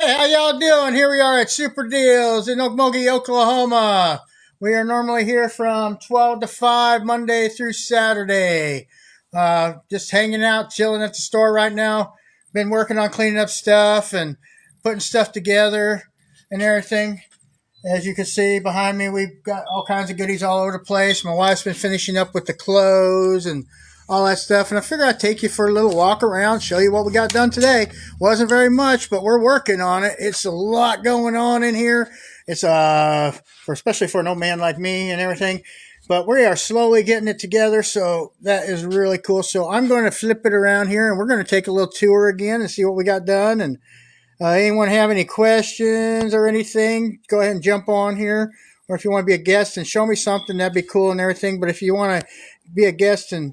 How y'all doing? Here we are at Super Deals in Okmulgee, Oklahoma. We are normally here from 12 to 5, Monday through Saturday. Just hanging out, chilling at the store right now. Been working on cleaning up stuff and putting stuff together and everything. As you can see behind me, we've got all kinds of goodies all over the place. My wife's been finishing up with the clothes and all that stuff. And I figured I'd take you for a little walk around, show you what we got done today. Wasn't very much, but we're working on it. It's a lot going on in here. It's especially for an old man like me and everything. But we are slowly getting it together, so that is really cool. So I'm going to flip it around here, and we're going to take a little tour again and see what we got done. And anyone have any questions or anything, go ahead and jump on here. Or if you want to be a guest and show me something, that'd be cool and everything. But if you want to be a guest and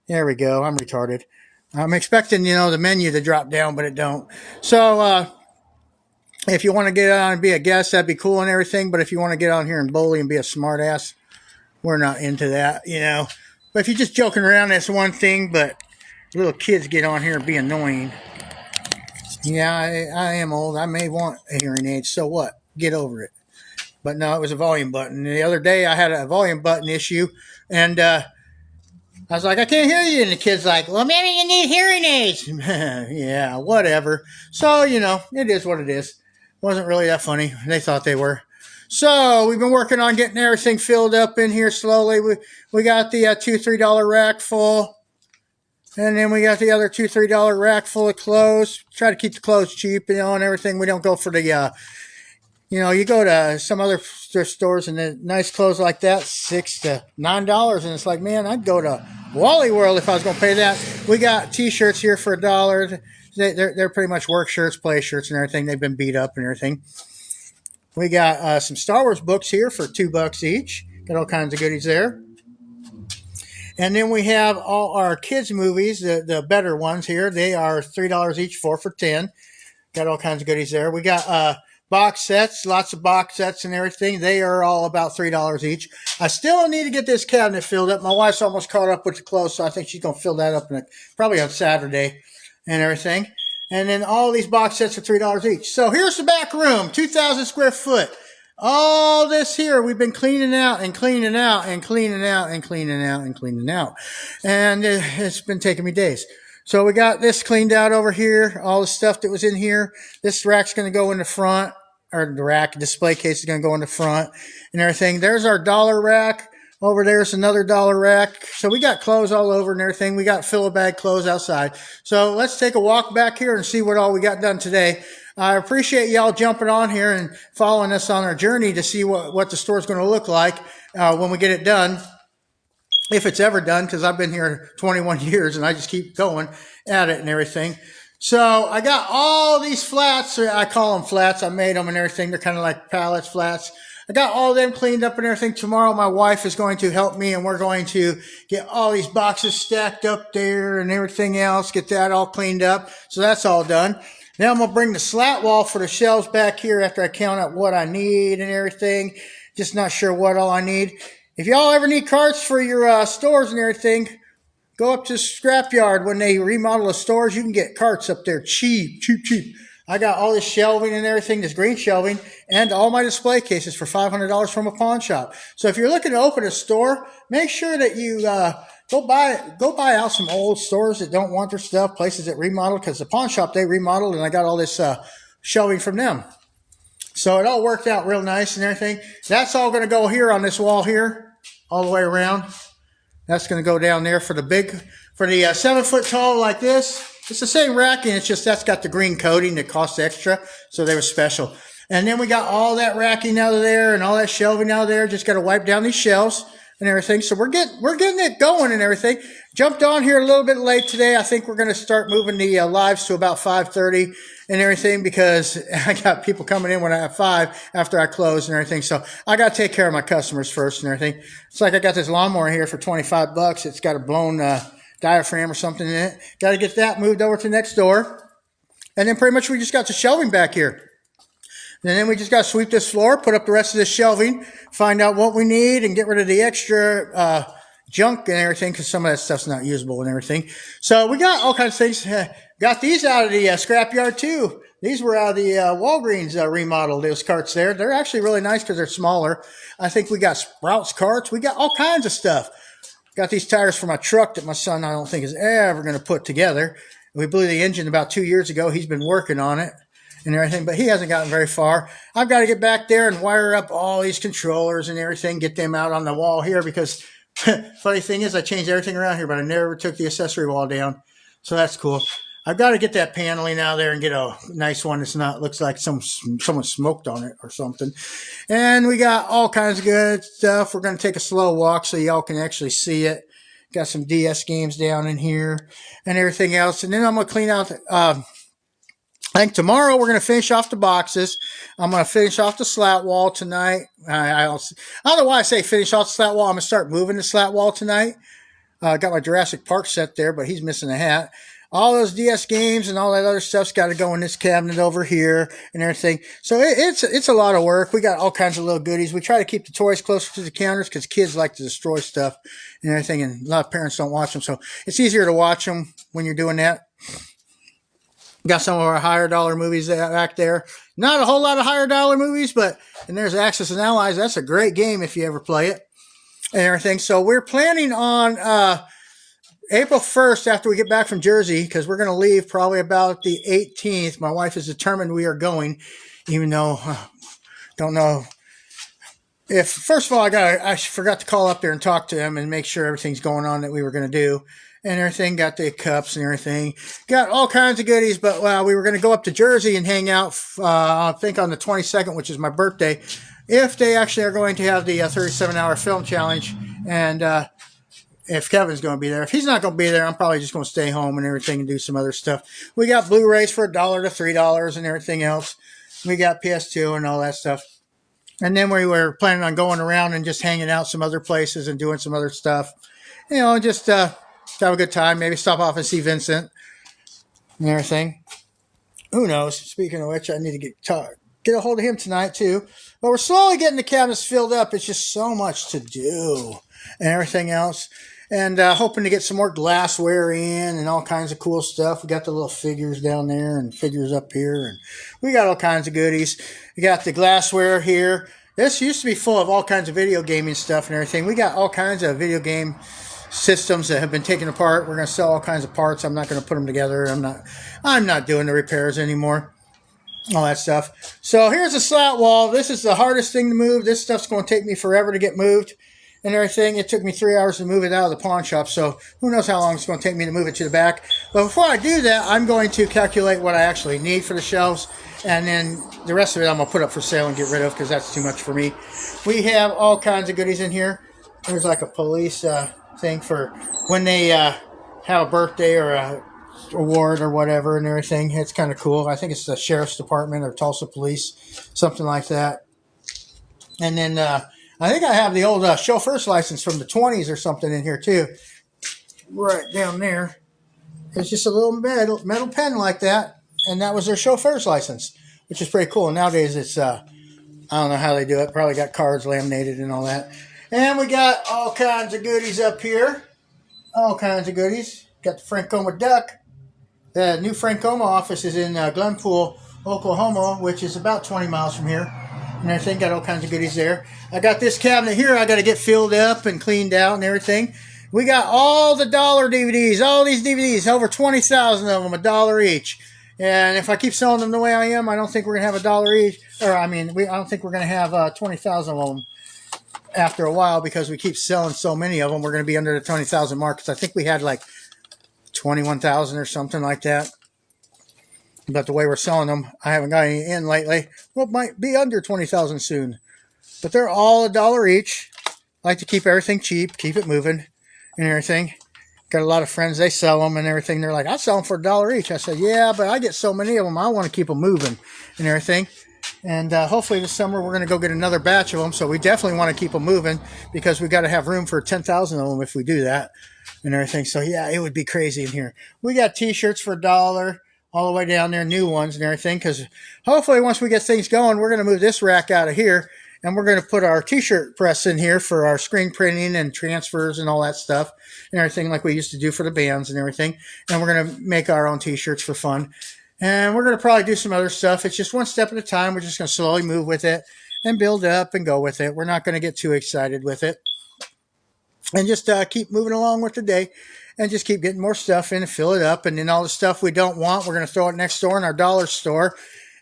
there we go. I'm retarded. I'm expecting, the menu to drop down, but it don't. So if you want to get on and be a guest, that'd be cool and everything. But if you want to get on here and bully and be a smart ass, we're not into that, But if you're just joking around, that's one thing. But little kids get on here and be annoying. Yeah, I am old. I may want a hearing aid. So what? Get over it. But no, it was a volume button. The other day I had a volume button issue, and I was like, I can't hear you. And the kid's like, well, maybe you need hearing aids. Yeah, whatever. So, it is what it is. Wasn't really that funny. They thought they were. So we've been working on getting everything filled up in here slowly. We got the $2, $3 rack full. And then we got the other $2, $3 rack full of clothes. Try to keep the clothes cheap, and everything. We don't go for the, you go to some other thrift stores and the nice clothes like that, $6 to $9. And it's like, man, I'd go to Wally World if I was going to pay that. We got T-shirts here for $1. They're pretty much work shirts, play shirts and everything. They've been beat up and everything. We got some Star Wars books here for $2 each. Got all kinds of goodies there. And then we have all our kids' movies, the better ones here. They are $3 each, 4 for $10. Got all kinds of goodies there. We got box sets, lots of box sets and everything. They are all about $3 each. I still need to get this cabinet filled up. My wife's almost caught up with the clothes, so I think she's going to fill that up probably on Saturday and everything. And then all these box sets are $3 each. So here's the back room, 2,000 square foot. All this here, we've been cleaning out and cleaning out and cleaning out and cleaning out and cleaning out. And it's been taking me days. So we got this cleaned out over here, all the stuff that was in here. This rack's going to go in the front, or the rack display case is going to go in the front and everything. There's our dollar rack. Over there's another dollar rack. So we got clothes all over and everything. We got fill-a-bag clothes outside. So let's take a walk back here and see what all we got done today. I appreciate y'all jumping on here and following us on our journey to see what the store's going to look like when we get it done. If it's ever done, because I've been here 21 years and I just keep going at it and everything. So I got all these flats. I call them flats. I made them and everything. They're kind of like pallets, flats. I got all of them cleaned up and everything. Tomorrow my wife is going to help me and we're going to get all these boxes stacked up there and everything else, get that all cleaned up. So that's all done. Now I'm going to bring the slat wall for the shelves back here after I count out what I need and everything. Just not sure what all I need. If y'all ever need carts for your stores and everything, go up to the scrapyard. When they remodel the stores, you can get carts up there cheap. I got all this shelving and everything, this green shelving, and all my display cases for $500 from a pawn shop. So if you're looking to open a store, make sure that you go buy out some old stores that don't want their stuff, places that remodel, because the pawn shop, they remodeled, and I got all this shelving from them. So it all worked out real nice and everything. That's all going to go here on this wall here, all the way around. That's going to go down there for the 7 foot tall like this. It's the same racking. It's just that's got the green coating that costs extra. So they were special. And then we got all that racking out of there and all that shelving out of there. Just got to wipe down these shelves and everything. So we're getting it going and everything. Jumped on here a little bit late today. I think we're going to start moving the lives to about 5:30 and everything, because I got people coming in when I have 5 after I close and everything. So I got to take care of my customers first and everything. It's like I got this lawnmower here for $25. It's got a blown diaphragm or something in it. Got to get that moved over to next door. And then pretty much we just got the shelving back here. And then we just got to sweep this floor, put up the rest of this shelving, find out what we need, and get rid of the extra junk and everything, because some of that stuff's not usable and everything. So we got all kinds of things. Got these out of the scrapyard too. These were out of the Walgreens remodel, those carts there. They're actually really nice because they're smaller. I think we got Sprouts carts. We got all kinds of stuff. Got these tires for my truck that my son, I don't think, is ever going to put together. We blew the engine about 2 years ago. He's been working on it and everything, but he hasn't gotten very far. I've got to get back there and wire up all these controllers and everything, get them out on the wall here because funny thing is I changed everything around here, but I never took the accessory wall down. So that's cool. I've got to get that paneling out there and get a nice one that's not looks like someone smoked on it or something. And we got all kinds of good stuff. We're going to take a slow walk so y'all can actually see it. Got some DS games down in here and everything else. And then I'm going to clean out I think tomorrow we're going to finish off the boxes. I'm going to finish off the slat wall tonight. I don't know why I say finish off the slat wall. I'm going to start moving the slat wall tonight. I got my Jurassic Park set there, but he's missing a hat. All those DS games and all that other stuff's got to go in this cabinet over here and everything. So it's a lot of work. We got all kinds of little goodies. We try to keep the toys closer to the counters because kids like to destroy stuff and everything, and a lot of parents don't watch them. So it's easier to watch them when you're doing that. Got some of our higher dollar movies back there. Not a whole lot of higher dollar movies, and there's Axis and Allies. That's a great game if you ever play it and everything. So we're planning on April 1st, after we get back from Jersey, because we're going to leave probably about the 18th. My wife is determined we are going, even though don't know if. First of all, I forgot to call up there and talk to him and make sure everything's going on that we were going to do and everything. Got the cups and everything. Got all kinds of goodies, but we were going to go up to Jersey and hang out. I think on the 22nd, which is my birthday, if they actually are going to have the 37-hour film challenge and. If Kevin's going to be there. If he's not going to be there, I'm probably just going to stay home and everything and do some other stuff. We got Blu-rays for $1 to $3 and everything else. We got PS2 and all that stuff. And then we were planning on going around and just hanging out some other places and doing some other stuff. You know, just have a good time. Maybe stop off and see Vincent and everything. Who knows? Speaking of which, I need to get a hold of him tonight too. But we're slowly getting the cabinets filled up. It's just so much to do and everything else. And hoping to get some more glassware in and all kinds of cool stuff. We got the little figures down there and figures up here. And we got all kinds of goodies. We got the glassware here. This used to be full of all kinds of video gaming stuff and everything. We got all kinds of video game systems that have been taken apart. We're going to sell all kinds of parts. I'm not going to put them together. I'm not doing the repairs anymore. All that stuff. So here's a slat wall. This is the hardest thing to move. This stuff's going to take me forever to get moved. And everything. It took me 3 hours to move it out of the pawn shop, so who knows how long it's going to take me to move it to the back. But before I do that, I'm going to calculate what I actually need for the shelves, and then the rest of it I'm going to put up for sale and get rid of because that's too much for me. We have all kinds of goodies in here. There's like a police thing for when they have a birthday or a award or whatever and everything. It's kind of cool. I think it's the Sheriff's Department or Tulsa Police, something like that. And then I think I have the old chauffeur's license from the 20s or something in here too. Right down there. It's just a little metal pen like that. And that was their chauffeur's license, which is pretty cool. Nowadays it's, I don't know how they do it. Probably got cards laminated and all that. And we got all kinds of goodies up here. All kinds of goodies. Got the Francoma duck. The new Francoma office is in Glenpool, Oklahoma, which is about 20 miles from here. And everything, got all kinds of goodies there. I got this cabinet here I got to get filled up and cleaned out and everything. We got all the dollar DVDs, all these DVDs, over 20,000 of them, $1 each. And if I keep selling them the way I am, I don't think we're going to have $1 each. I don't think we're going to have 20,000 of them after a while because we keep selling so many of them. We're going to be under the 20,000 mark because I think we had like 21,000 or something like that. But the way we're selling them, I haven't got any in lately. Well, it might be under 20,000 soon. But they're all $1 each. I like to keep everything cheap, keep it moving and everything. Got a lot of friends, they sell them and everything. They're like, I sell them for $1 each. I said, yeah, but I get so many of them, I want to keep them moving and everything. And hopefully this summer we're going to go get another batch of them. So we definitely want to keep them moving because we got to have room for 10,000 of them if we do that and everything. So yeah, it would be crazy in here. We got t-shirts for $1. All the way down there, new ones and everything, because hopefully once we get things going, we're going to move this rack out of here, and we're going to put our t-shirt press in here for our screen printing and transfers and all that stuff and everything like we used to do for the bands and everything, and we're going to make our own t-shirts for fun And we're going to probably do some other stuff. It's just one step at a time. We're just going to slowly move with it and build up and go with it. We're not going to get too excited with it. And just keep moving along with the day and just keep getting more stuff in and fill it up. And then all the stuff we don't want, we're going to throw it next door in our dollar store.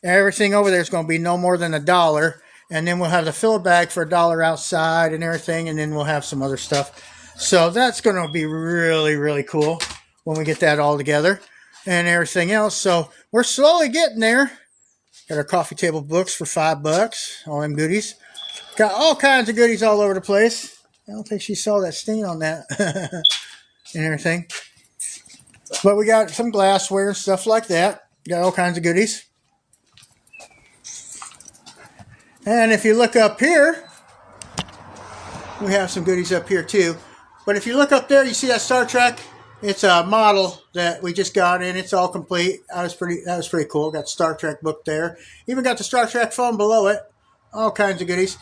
Everything over there is going to be no more than $1. And then we'll have the fill bag for $1 outside and everything. And then we'll have some other stuff. So that's going to be really, really cool when we get that all together and everything else. So we're slowly getting there. Got our coffee table books for $5. All them goodies. Got all kinds of goodies all over the place. I don't think she saw that stain on that and everything. But we got some glassware and stuff like that. Got all kinds of goodies. And if you look up here, we have some goodies up here too. But if you look up there, you see that Star Trek? It's a model that we just got in. It's all complete. That was pretty cool. Got the Star Trek book there. Even got the Star Trek phone below it. All kinds of goodies.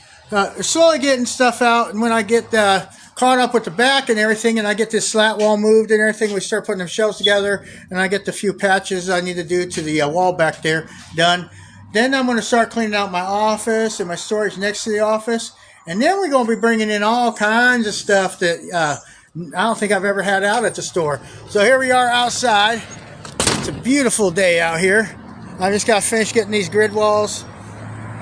Slowly getting stuff out, and when I get caught up with the back and everything, and I get this slat wall moved and everything, we start putting them shelves together, and I get the few patches I need to do to the wall back there done. Then I'm going to start cleaning out my office and my storage next to the office, and then we're going to be bringing in all kinds of stuff that I don't think I've ever had out at the store. So here we are outside. It's a beautiful day out here. I just got finished getting these grid walls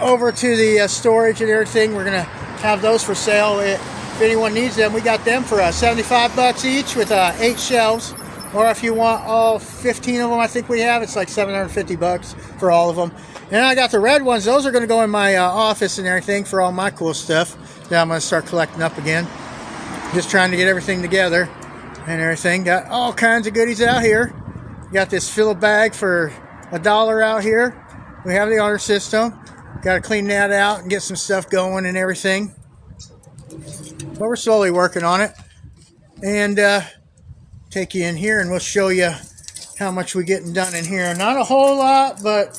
over to the storage and everything. We're gonna have those for sale. If anyone needs them, we got them for $75 each with 8 shelves. Or if you want all 15 of them, I think we have, it's like $750 for all of them. And I got the red ones. Those are gonna go in my office and everything for all my cool stuff that I'm gonna start collecting up again. Just trying to get everything together and everything. Got all kinds of goodies out here. Got this fill bag for $1 out here. We have the honor system. Got to clean that out and get some stuff going and everything. But we're slowly working on it. And take you in here and we'll show you how much we're getting done in here. Not a whole lot, but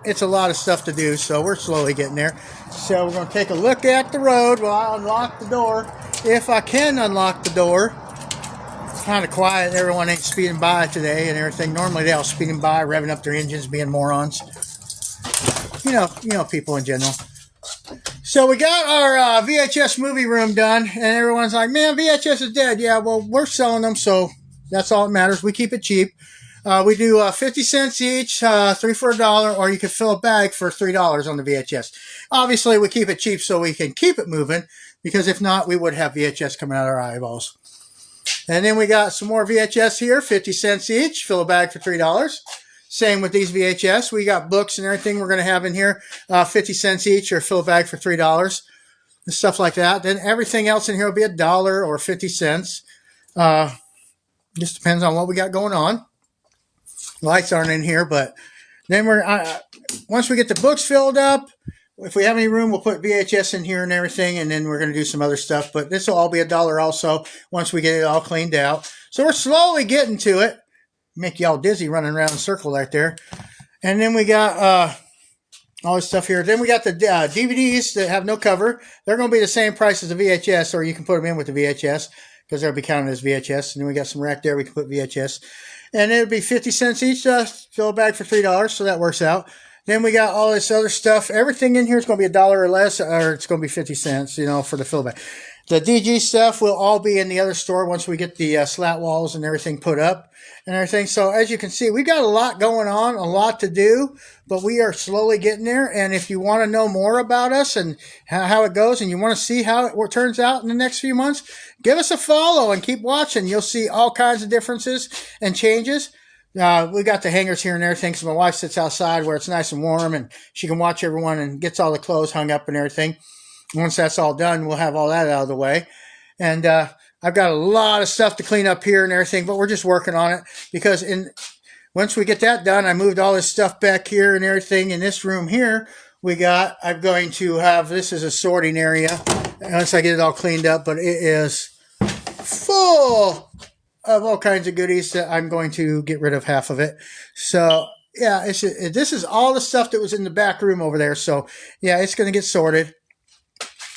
it's a lot of stuff to do. So we're slowly getting there. So we're going to take a look at the road while I unlock the door. If I can unlock the door. It's kind of quiet. Everyone ain't speeding by today and everything. Normally they're all speeding by, revving up their engines, being morons. You know, people in general. So we got our VHS movie room done, and everyone's like, man, VHS is dead. Yeah, well, we're selling them, so that's all that matters. We keep it cheap. We do 50 cents each, 3 for $1, or you can fill a bag for $3 on the VHS. Obviously, we keep it cheap so we can keep it moving, because if not, we would have VHS coming out of our eyeballs. And then we got some more VHS here, 50 cents each, fill a bag for $3. Same with these VHS. We got books and everything we're going to have in here, 50 cents each or fill a bag for $3 and stuff like that. Then everything else in here will be $1 or 50 cents. Just depends on what we got going on. Lights aren't in here, but then once we get the books filled up, if we have any room, we'll put VHS in here and everything, and then we're going to do some other stuff. But this will all be $1 also once we get it all cleaned out. So we're slowly getting to it. Make y'all dizzy running around in a circle right there. And then we got all this stuff here. Then we got the DVDs that have no cover. They're going to be the same price as the VHS, or you can put them in with the VHS because they'll be counted as VHS. And then we got some rack there. We can put VHS. And it'll be 50 cents each, fill a bag for $3, so that works out. Then we got all this other stuff. Everything in here is going to be $1 or less, or it's going to be 50 cents, for the fill bag. The DG stuff will all be in the other store once we get the slat walls and everything put up and everything. So as you can see, we got a lot going on, a lot to do, but we are slowly getting there. And if you want to know more about us and how it goes, and you want to see how it turns out in the next few months, give us a follow and keep watching. You'll see all kinds of differences and changes. We got the hangers here and everything, so my wife sits outside where it's nice and warm, and she can watch everyone and gets all the clothes hung up and everything. Once that's all done, we'll have all that out of the way. And I've got a lot of stuff to clean up here and everything, but we're just working on it because once we get that done, I moved all this stuff back here and everything. In this room here, I'm going to have, this is a sorting area once I get it all cleaned up, but it is full of all kinds of goodies that I'm going to get rid of half of it. So yeah, this is all the stuff that was in the back room over there. So yeah, it's going to get sorted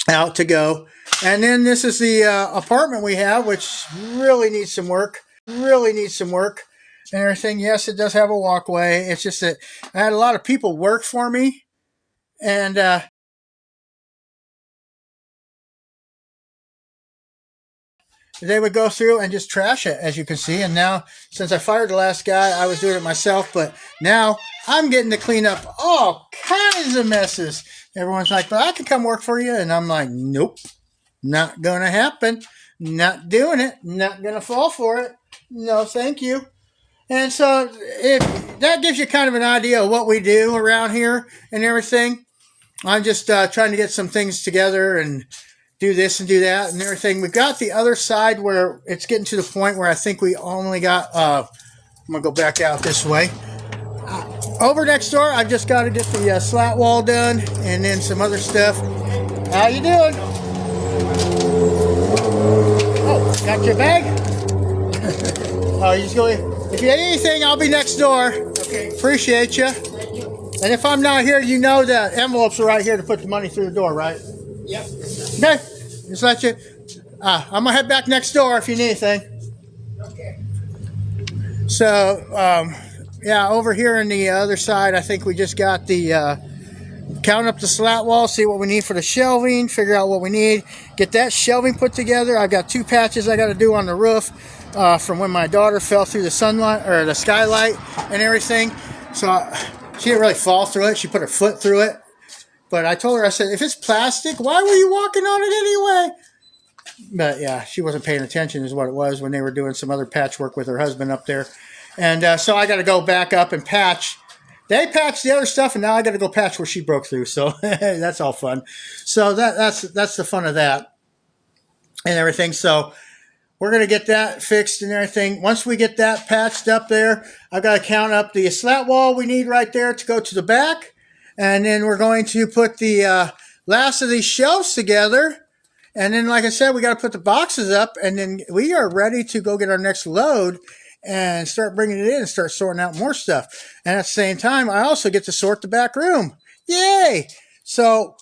out to go. And then this is the apartment we have, which really needs some work. and everything. Yes, it does have a walkway. It's just that I had a lot of people work for me, and they would go through and just trash it, as you can see. And now, since I fired the last guy, I was doing it myself, but now I'm getting to clean up all kinds of messes. Everyone's like, but I can come work for you. And I'm like, nope, not going to happen. Not doing it. Not going to fall for it. No, thank you. And so if that gives you kind of an idea of what we do around here and everything. I'm just trying to get some things together and do this and do that and everything. We got the other side where it's getting to the point where I think we only got, I'm going to go back out this way. Over next door, I've just got to get the slat wall done and then some other stuff. How you doing? Oh, got your bag? Oh, you just going. If you need anything, I'll be next door. Okay. Appreciate you. Thank you. And if I'm not here, you know the envelopes are right here to put the money through the door, right? Yep. Okay. Just let you. I'm gonna head back next door if you need anything. Okay. So, yeah, over here on the other side, I think we just got the count up the slat wall, see what we need for the shelving, figure out what we need, get that shelving put together. I've got 2 patches I got to do on the roof from when my daughter fell through the sunlight or the skylight and everything. So she didn't really fall through it. She put her foot through it. But I told her, I said, if it's plastic, why were you walking on it anyway? But yeah, she wasn't paying attention is what it was when they were doing some other patchwork with her husband up there. And so I got to go back up and patch. They patched the other stuff, and now I got to go patch where she broke through. So that's all fun. So that's the fun of that and everything. So we're going to get that fixed and everything. Once we get that patched up there, I've got to count up the slat wall we need right there to go to the back. And then we're going to put the last of these shelves together. And then, like I said, we got to put the boxes up. And then we are ready to go get our next load and start bringing it in and start sorting out more stuff. And at the same time, I also get to sort the back room. Yay! So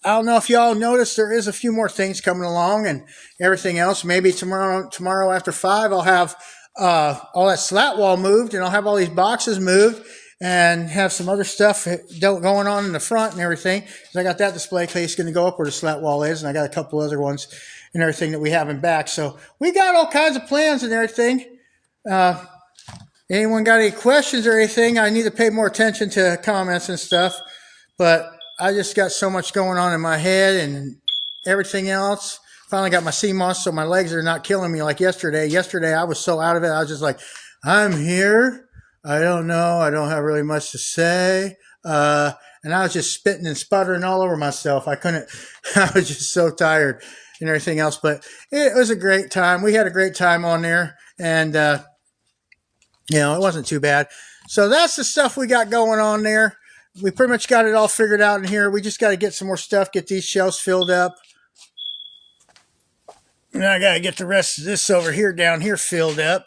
I don't know if y'all noticed, there is a few more things coming along and everything else. Maybe tomorrow after 5, I'll have all that slat wall moved, and I'll have all these boxes moved and have some other stuff going on in the front and everything. So I got that display case going to go up where the slat wall is, and I got a couple other ones and everything that we have in back. So we got all kinds of plans and everything. Anyone got any questions or anything? I need to pay more attention to comments and stuff, but I just got so much going on in my head and everything else. Finally got my sea moss, so my legs are not killing me like yesterday. Yesterday I was so out of it. I was just like, I'm here. I don't know. I don't have really much to say. And I was just spitting and sputtering all over myself. I was just so tired and everything else, but it was a great time. We had a great time on there, and it wasn't too bad. So that's the stuff we got going on there. We pretty much got it all figured out in here. We just got to get some more stuff, get these shelves filled up. And I got to get the rest of this over here, down here, filled up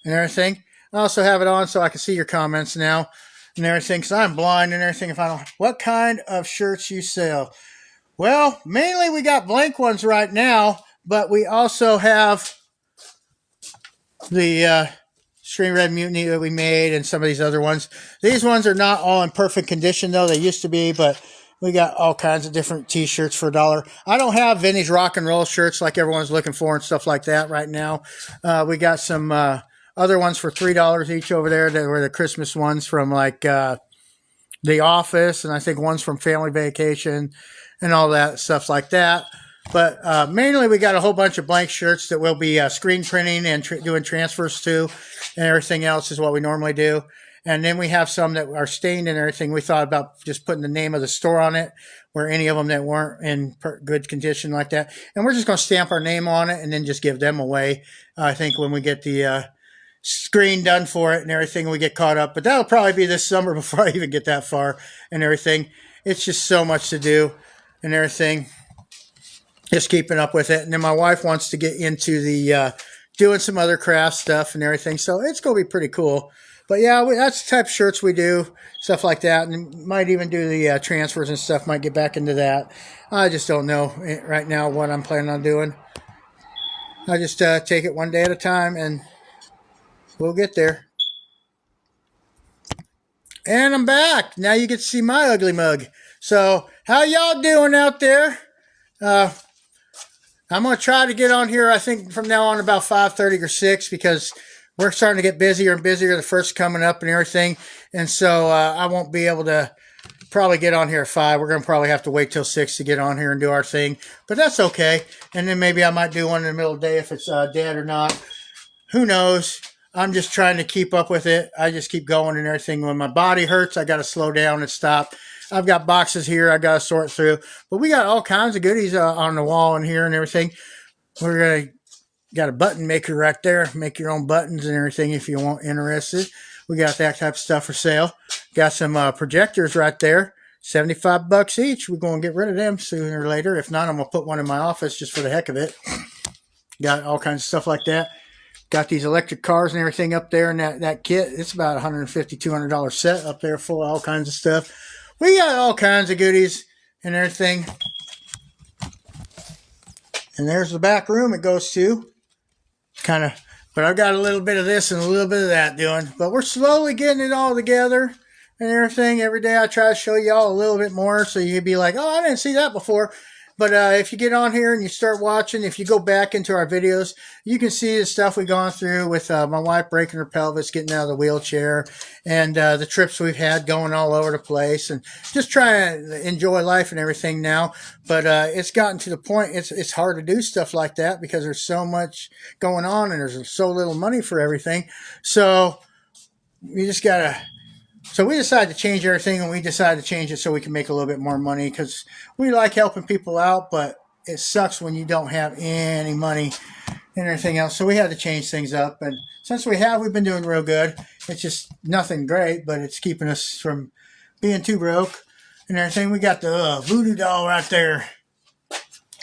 and everything. I also have it on so I can see your comments now and everything, because I'm blind and everything. What kind of shirts you sell? Well, mainly we got blank ones right now, but we also have the Extreme Red Mutiny that we made and some of these other ones. These ones are not all in perfect condition, though. They used to be, but we got all kinds of different t-shirts for $1. I don't have vintage rock and roll shirts like everyone's looking for and stuff like that right now. We got some other ones for $3 each over there that were the Christmas ones from like The Office, and I think one's from Family Vacation and all that stuff like that. But mainly we got a whole bunch of blank shirts that we'll be screen printing and doing transfers to, and everything else is what we normally do. And then we have some that are stained and everything. We thought about just putting the name of the store on it, where any of them that weren't in good condition like that. And we're just going to stamp our name on it and then just give them away, I think, when we get the screen done for it and everything, we get caught up. But that'll probably be this summer before I even get that far and everything. It's just so much to do and everything. Just keeping up with it. And then my wife wants to get into the doing some other craft stuff and everything. So it's going to be pretty cool. But yeah, that's the type of shirts we do, stuff like that. And might even do the transfers and stuff, might get back into that. I just don't know right now what I'm planning on doing. I just take it one day at a time, and we'll get there. And I'm back. Now you get to see my ugly mug. So, how y'all doing out there? Uh, I'm going to try to get on here, I think, from now on about 5:30 or 6 because we're starting to get busier and busier. The first coming up and everything. And so I won't be able to probably get on here at 5. We're going to probably have to wait till 6 to get on here and do our thing. But that's okay. And then maybe I might do one in the middle of the day if it's dead or not. Who knows? I'm just trying to keep up with it. I just keep going and everything. When my body hurts, I got to slow down and stop. I've got boxes here I got to sort through. But we got all kinds of goodies on the wall in here and everything. We're going to got a button maker right there. Make your own buttons and everything if you want interested. We got that type of stuff for sale. Got some projectors right there. $75 each. We're going to get rid of them sooner or later. If not, I'm going to put one in my office just for the heck of it. Got all kinds of stuff like that. Got these electric cars and everything up there in that kit. It's about $150, $200 set up there full of all kinds of stuff. We got all kinds of goodies and everything. And there's the back room it goes to. Kind of, but I've got a little bit of this and a little bit of that doing. But we're slowly getting it all together and everything. Every day I try to show y'all a little bit more so you'd be like, oh, I didn't see that before. But if you get on here and you start watching, if you go back into our videos, you can see the stuff we've gone through with my wife breaking her pelvis, getting out of the wheelchair, and the trips we've had going all over the place, and just trying to enjoy life and everything now. But it's gotten to the point it's hard to do stuff like that because there's so much going on and there's so little money for everything. So you just gotta. So we decided to change everything, and we decided to change it so we can make a little bit more money because we like helping people out, but it sucks when you don't have any money and everything else. So we had to change things up, and since we've been doing real good. It's just nothing great, but it's keeping us from being too broke and everything. We got the voodoo doll right there.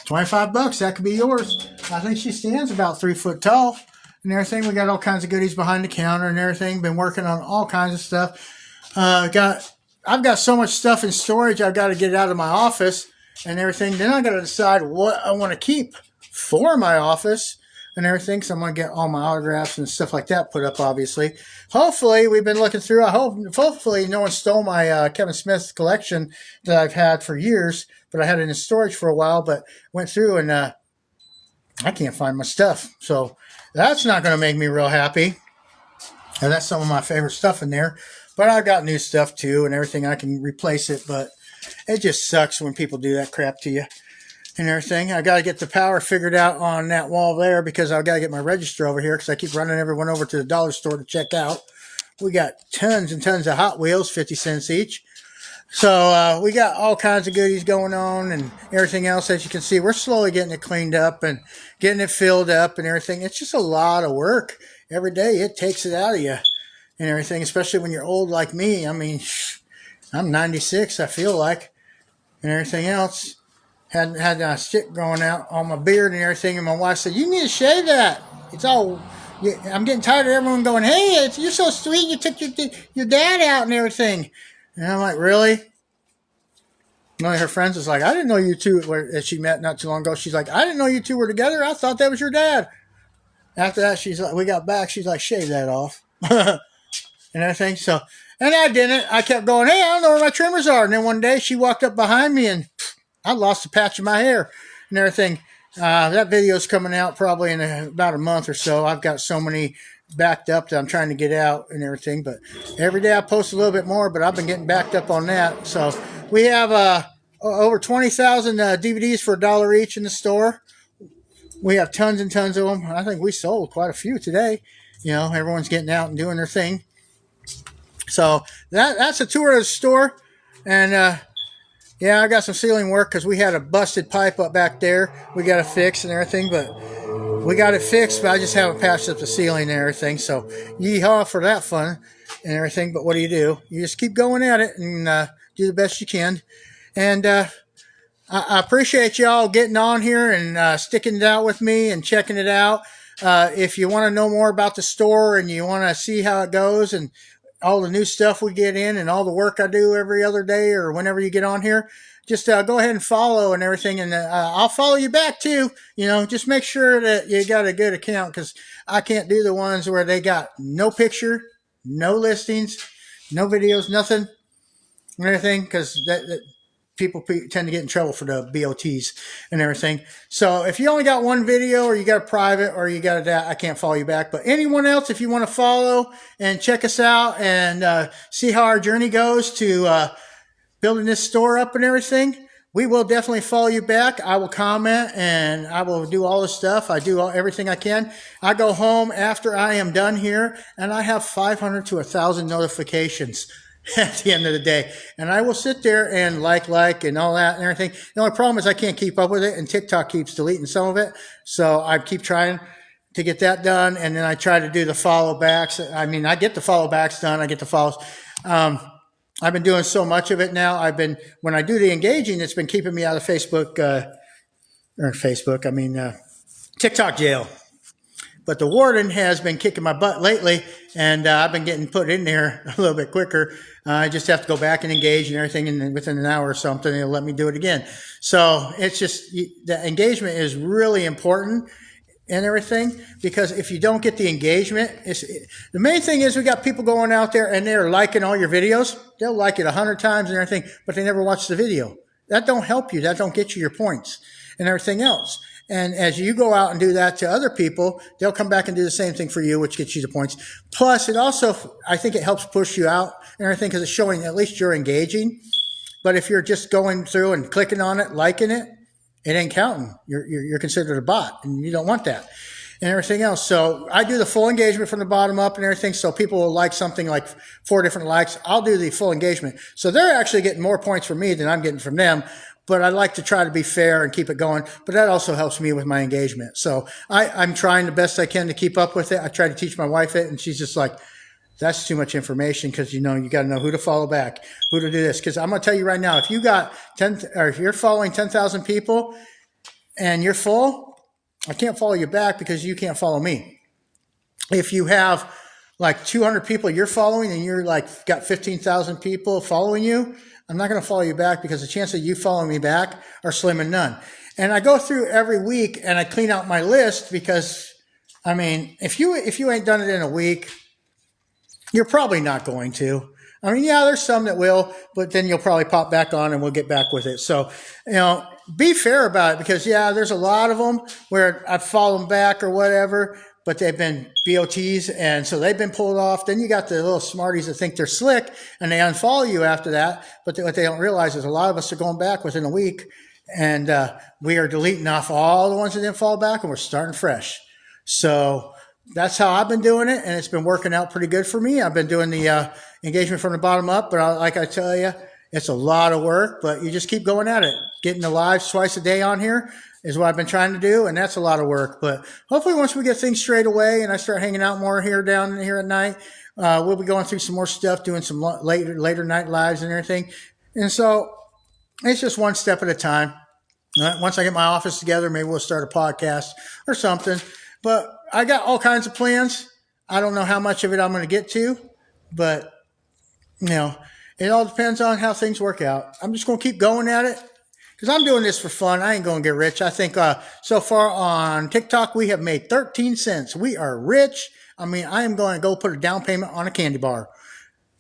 $25, that could be yours. I think she stands about 3 foot tall and everything. We got all kinds of goodies behind the counter and everything. Been working on all kinds of stuff. I've got so much stuff in storage. I've got to get it out of my office and everything. Then I got to decide what I want to keep for my office and everything. So I'm going to get all my autographs and stuff like that put up, obviously. Hopefully, we've been looking through. Hopefully no one stole my Kevin Smith collection that I've had for years, but I had it in storage for a while, but went through and I can't find my stuff. So that's not going to make me real happy. And that's some of my favorite stuff in there. But I've got new stuff too and everything. I can replace it, but it just sucks when people do that crap to you and everything. I got to get the power figured out on that wall there because I've got to get my register over here because I keep running everyone over to the dollar store to check out. We got tons and tons of Hot Wheels, 50 cents each. So we got all kinds of goodies going on and everything else. As you can see, we're slowly getting it cleaned up and getting it filled up and everything. It's just a lot of work. Every day it takes it out of you and everything, especially when you're old like me. I mean, I'm 96, I feel like, and everything else. Had a stick growing out on my beard and everything, and my wife said, you need to shave that. It's all... I'm getting tired of everyone going, hey, you're so sweet, you took your dad out and everything. And I'm like, really? One of her friends was like, I didn't know you two were, as she met not too long ago, she's like, I didn't know you two were together. I thought that was your dad. After that, she's like, we got back, she's like, shave that off. And everything. So, and I didn't. I kept going, hey, I don't know where my trimmers are. And then one day she walked up behind me and I lost a patch of my hair and everything. That video's coming out probably in about a month or so. I've got so many backed up that I'm trying to get out and everything. But every day I post a little bit more, but I've been getting backed up on that. So we have over 20,000 DVDs for $1 each in the store. We have tons and tons of them. I think we sold quite a few today. You know, everyone's getting out and doing their thing. So that's a tour of the store. And yeah, I got some ceiling work because we had a busted pipe up back there. We got to fix and everything, but we got it fixed, but I just haven't patched up the ceiling and everything. So yeehaw for that fun and everything. But what do? You just keep going at it and do the best you can. And I appreciate y'all getting on here and sticking it out with me and checking it out. If you want to know more about the store and you want to see how it goes and all the new stuff we get in and all the work I do every other day or whenever you get on here, just go ahead and follow and everything. And I'll follow you back too. You know, just make sure that you got a good account because I can't do the ones where they got no picture, no listings, No videos, nothing, or anything, because that people tend to get in trouble for the BOTs and everything. So if you only got one video, or you got a private, or you got a that, I can't follow you back. But anyone else, if you want to follow and check us out and see how our journey goes to building this store up and everything, we will definitely follow you back. I will comment and I will do all the stuff. I do everything I can. I go home after I am done here and I have 500 to 1,000 notifications at the end of the day. And I will sit there and like and all that and everything. The only problem is I can't keep up with it, and TikTok keeps deleting some of it. So I keep trying to get that done. And then I try to do the follow backs. I mean, I get the follow backs done. I get the follows. I've been doing so much of it now. When I do the engaging, it's been keeping me out of TikTok jail. But the warden has been kicking my butt lately, and I've been getting put in there a little bit quicker. I just have to go back and engage and everything, and then within an hour or something, it'll let me do it again. So it's just, the engagement is really important and everything, because if you don't get the engagement, the main thing is we got people going out there and they're liking all your videos. They'll like it 100 times and everything, but they never watch the video. That don't help you. That don't get you your points and everything else. And as you go out and do that to other people, they'll come back and do the same thing for you, which gets you the points. Plus, it also, I think it helps push you out and everything, because it's showing at least you're engaging. But if you're just going through and clicking on it, liking it, it ain't counting. You're considered a bot, and you don't want that and everything else. So I do the full engagement from the bottom up and everything. So people will like something like 4 different likes. I'll do the full engagement. So they're actually getting more points from me than I'm getting from them. But I like to try to be fair and keep it going. But that also helps me with my engagement. So I'm trying the best I can to keep up with it. I try to teach my wife it, and she's just like, that's too much information, because you got to know who to follow back, who to do this. Because I'm going to tell you right now, if you got 10, or if you're following 10,000 people and you're full, I can't follow you back because you can't follow me. If you have like 200 people you're following and you're like got 15,000 people following you, I'm not going to follow you back, because the chances of you following me back are slim and none. And I go through every week and I clean out my list, because I mean, if you ain't done it in a week, you're probably not going to. I mean, yeah, there's some that will, but then you'll probably pop back on and we'll get back with it. So, be fair about it, because yeah, there's a lot of them where I follow them back or whatever, but they've been BOTs, and so they've been pulled off. Then you got the little smarties that think they're slick and they unfollow you after that. But what they don't realize is a lot of us are going back within a week, and we are deleting off all the ones that didn't fall back, and we're starting fresh. So that's how I've been doing it, and it's been working out pretty good for me. I've been doing the engagement from the bottom up, but like I tell you, it's a lot of work, but you just keep going at it. Getting the lives twice a day on here is what I've been trying to do, and that's a lot of work. But hopefully once we get things straight away and I start hanging out more down here at night, we'll be going through some more stuff, doing some later night lives and everything. And so it's just one step at a time. Once I get my office together, maybe we'll start a podcast or something. But I got all kinds of plans. I don't know how much of it I'm going to get to, but it all depends on how things work out. I'm just going to keep going at it, because I'm doing this for fun. I ain't going to get rich. I think so far on TikTok, we have made 13 cents. We are rich. I mean, I am going to go put a down payment on a candy bar.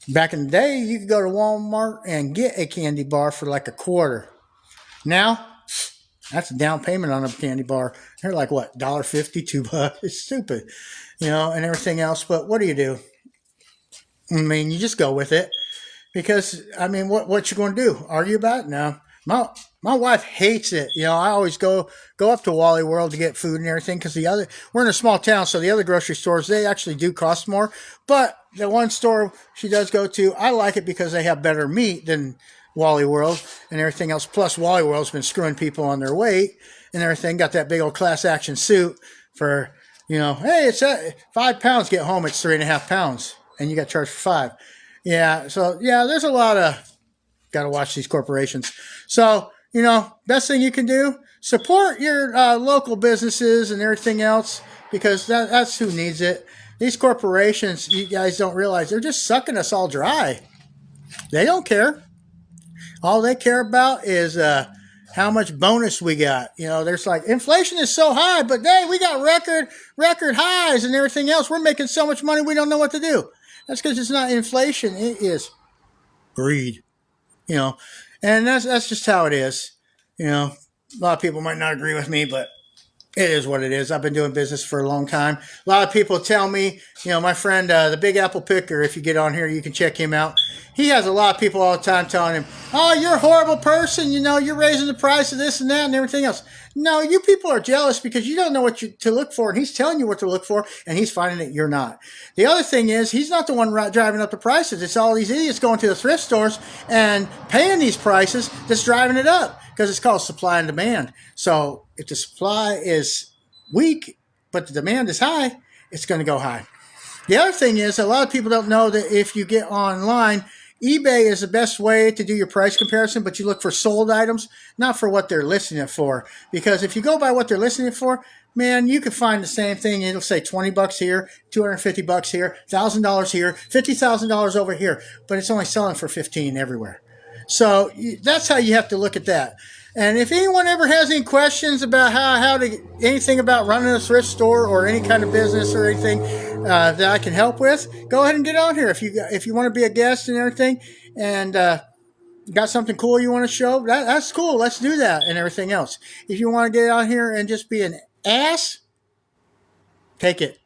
Back in the day, you could go to Walmart and get a candy bar for like $0.25. Now, that's a down payment on a candy bar. They're like, what, $1.50, $2? It's stupid, and everything else. But what do you do? I mean, you just go with it, because, I mean, what you going to do? Argue about it? No. My wife hates it. I always go up to Wally World to get food and everything, because we're in a small town, so the other grocery stores, they actually do cost more. But the one store she does go to, I like it because they have better meat than Wally World and everything else. Plus, Wally World's been screwing people on their weight and everything. Got that big old class action suit for, hey, it's 5 pounds. Get home, it's 3.5 pounds, and you got charged for 5. Yeah, so yeah, there's a lot of got to watch these corporations. So best thing you can do, support your local businesses and everything else, because that's who needs it. These corporations, you guys don't realize, they're just sucking us all dry. They don't care. All they care about is how much bonus we got. There's like, inflation is so high, but hey, we got record highs and everything else. We're making so much money, we don't know what to do. That's because it's not inflation. It is greed. You know, and that's just how it is. You know, a lot of people might not agree with me, but it is what it is. I've been doing business for a long time. A lot of people tell me, my friend, the Big Apple Picker, if you get on here, you can check him out. He has a lot of people all the time telling him, oh, you're a horrible person. You're raising the price of this and that and everything else. No, you people are jealous because you don't know what to look for. And he's telling you what to look for, and he's finding that you're not. The other thing is, he's not the one driving up the prices. It's all these idiots going to the thrift stores and paying these prices that's driving it up, because it's called supply and demand. So if the supply is weak, but the demand is high, it's going to go high. The other thing is, a lot of people don't know that if you get online, eBay is the best way to do your price comparison, but you look for sold items, not for what they're listing it for. Because if you go by what they're listing it for, man, you can find the same thing. It'll say $20 here, $250 here, $1,000 here, $50,000 over here, but it's only selling for $15 everywhere. So that's how you have to look at that. And if anyone ever has any questions about how to anything about running a thrift store or any kind of business or anything that I can help with, go ahead and get on here. If you want to be a guest and everything, and got something cool you want to show, that's cool. Let's do that and everything else. If you want to get on here and just be an ass, take it.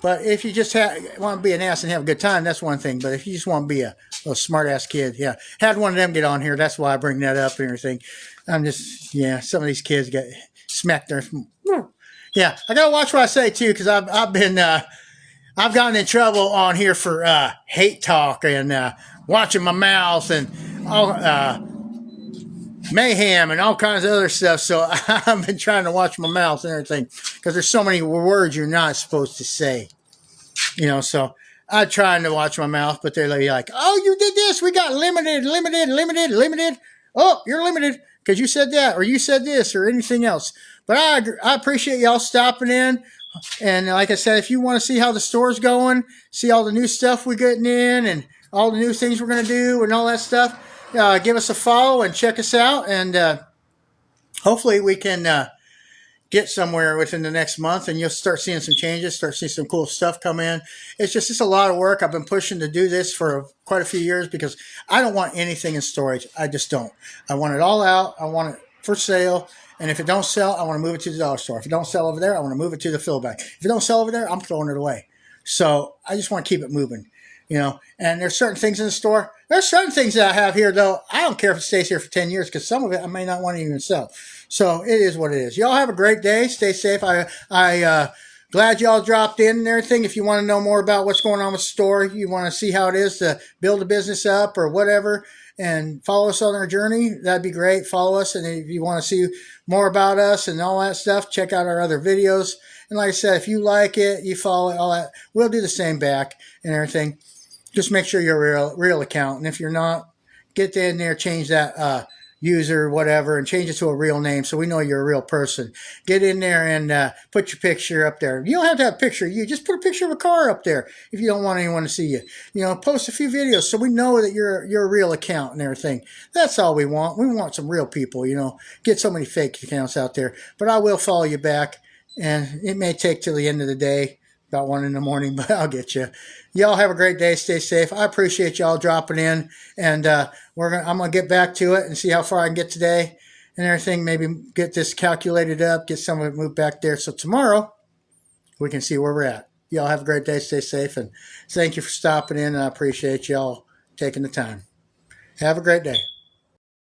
But if you just want to be an ass and have a good time, that's one thing. But if you just want to be a little smart-ass kid, yeah. Had one of them get on here. That's why I bring that up and everything. Some of these kids get smacked there. Yeah, I got to watch what I say, too, because I've gotten in trouble on here for hate talk and watching my mouth and all mayhem and all kinds of other stuff. So I've been trying to watch my mouth and everything, because there's so many words you're not supposed to say. So I'm trying to watch my mouth, but they're like, oh, you did this. We got limited. Oh, you're limited because you said that, or you said this, or anything else. But I appreciate y'all stopping in. And like I said, if you want to see how the store's going, see all the new stuff we're getting in and all the new things we're going to do and all that stuff, give us a follow and check us out. And hopefully we can get somewhere within the next month, and you'll start seeing some changes, start seeing some cool stuff come in. It's a lot of work. I've been pushing to do this for quite a few years because I don't want anything in storage. I just don't. I want it all out. I want it for sale. And if it don't sell, I want to move it to the dollar store. If it don't sell over there, I want to move it to the fill bag. If it don't sell over there, I'm throwing it away. So I just want to keep it moving, And there's certain things in the store. There's certain things that I have here, though. I don't care if it stays here for 10 years because some of it I may not want to even sell. So it is what it is. Y'all have a great day. Stay safe. I glad y'all dropped in and everything. If you want to know more about what's going on with the store, you want to see how it is to build a business up or whatever, and follow us on our journey, that'd be great. Follow us. And if you want to see more about us and all that stuff, check out our other videos. And like I said, if you like it, you follow it, all that, we'll do the same back and everything. Just make sure you're a real account. And if you're not, get in there, change that user, whatever, and change it to a real name so we know you're a real person. Get in there and put your picture up there. You don't have to have a picture. You just put a picture of a car up there if you don't want anyone to see you. Post a few videos so we know that you're a real account and everything. That's all we want. We want some real people, Get so many fake accounts out there. But I will follow you back, and it may take till the end of the day, about 1 a.m, but I'll get you. Y'all have a great day. Stay safe. I appreciate y'all dropping in, and I'm gonna get back to it and see how far I can get today and everything. Maybe get this calculated up, get some of it moved back there, so tomorrow we can see where we're at. Y'all have a great day. Stay safe, and thank you for stopping in. I appreciate y'all taking the time. Have a great day.